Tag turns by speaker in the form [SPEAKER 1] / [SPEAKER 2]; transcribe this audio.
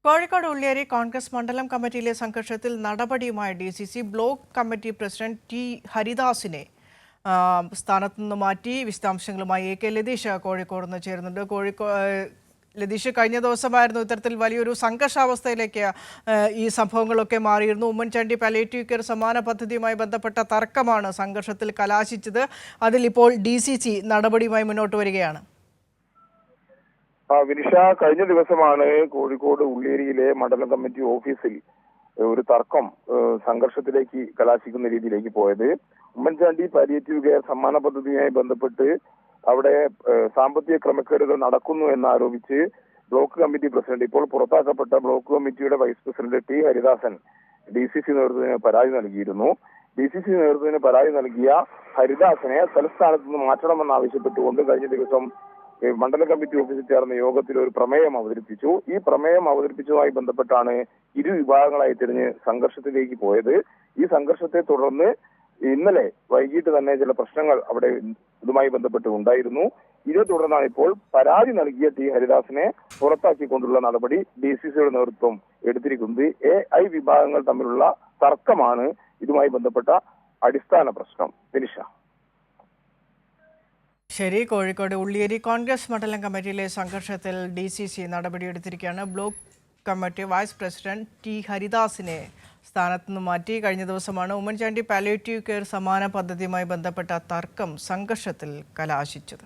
[SPEAKER 1] കോഴിക്കോട് ഉള്ളിയേരി കോൺഗ്രസ് മണ്ഡലം കമ്മിറ്റിയിലെ സംഘർഷത്തിൽ നടപടിയുമായി DCC block committee president T ഹരിദാസിനെ സ്ഥാനത്ത് നിന്ന് മാറ്റി. വിശദാംശങ്ങളുമായി AK ലതീഷ് കോഴിക്കോട് നിന്ന് ചേരുന്നുണ്ട്. ലതീഷ്, കഴിഞ്ഞ ദിവസമായിരുന്നു ഇത്തരത്തിൽ വലിയൊരു സംഘർഷാവസ്ഥയിലേക്ക് ഈ സംഭവങ്ങളൊക്കെ മാറിയിരുന്നു. ഉമ്മൻചാണ്ടി പാലിയേറ്റീവ് കെയർ സമാന പദ്ധതിയുമായി ബന്ധപ്പെട്ട തർക്കമാണ് സംഘർഷത്തിൽ കലാശിച്ചത്. അതിൽ ഇപ്പോൾ DCC നടപടിയുമായി മുന്നോട്ട് വരികയാണ്.
[SPEAKER 2] വിനിഷ, കഴിഞ്ഞ ദിവസമാണ് കോഴിക്കോട് ഉള്ളിയേരിയിലെ മണ്ഡലം കമ്മിറ്റി ഓഫീസിൽ ഒരു തർക്കം സംഘർഷത്തിലേക്ക് കലാശിക്കുന്ന രീതിയിലേക്ക് പോയത്. ഉമ്മൻചാണ്ടി പാലിയേറ്റീവ് കെയർ സമ്മാന പദ്ധതിയുമായി ബന്ധപ്പെട്ട് അവിടെ സാമ്പത്തിക ക്രമക്കേടുകൾ നടക്കുന്നു എന്നാരോപിച്ച് ബ്ലോക്ക് കമ്മിറ്റി പ്രസിഡന്റ്, ഇപ്പോൾ പുറത്താക്കപ്പെട്ട ബ്ലോക്ക് കമ്മിറ്റിയുടെ vice president T Haridasan DCC നേതൃത്വത്തിന് പരാതി നൽകിയിരുന്നു. DCC നേതൃത്വത്തിന് പരാതി നൽകിയ ഹരിദാസനെ തലസ്ഥാനത്ത് നിന്ന് മാറ്റണമെന്നാവശ്യപ്പെട്ടുകൊണ്ട് കഴിഞ്ഞ ദിവസം മണ്ഡലം കമ്മിറ്റി ഓഫീസിൽ ചേർന്ന യോഗത്തിൽ ഒരു പ്രമേയം അവതരിപ്പിച്ചു. ഈ പ്രമേയം അവതരിപ്പിച്ചതുമായി ബന്ധപ്പെട്ടാണ് ഇരു വിഭാഗങ്ങളായി തിരിഞ്ഞ് സംഘർഷത്തിലേക്ക് പോയത്. ഈ സംഘർഷത്തെ തുടർന്ന് ഇന്നലെ വൈകിട്ട് തന്നെ ചില പ്രശ്നങ്ങൾ അവിടെ ഇതുമായി ബന്ധപ്പെട്ട് ഉണ്ടായിരുന്നു. ഇതേ തുടർന്നാണ് ഇപ്പോൾ പരാതി നൽകിയ ടി ഹരിദാസിനെ പുറത്താക്കിക്കൊണ്ടുള്ള നടപടി DCCയുടെ നേതൃത്വം എടുത്തിരിക്കുന്നത്. AI വിഭാഗങ്ങൾ തമ്മിലുള്ള തർക്കമാണ് ഇതുമായി ബന്ധപ്പെട്ട അടിസ്ഥാന പ്രശ്നം. വിനിഷ.
[SPEAKER 1] ശരി, കോഴിക്കോട് ഉള്ളിയേരി കോൺഗ്രസ് മണ്ഡലം കമ്മിറ്റിയിലെ സംഘർഷത്തിൽ DCC നടപടിയെടുത്തിരിക്കുകയാണ്. Block committee vice president T ഹരിദാസിനെ സ്ഥാനത്ത് നിന്ന് മാറ്റി. കഴിഞ്ഞ ദിവസമാണ് ഉമ്മൻചാണ്ടി പാലിയേറ്റീവ് കെയർ സമാന പദ്ധതിയുമായി ബന്ധപ്പെട്ട തർക്കം സംഘർഷത്തിൽ കലാശിച്ചത്.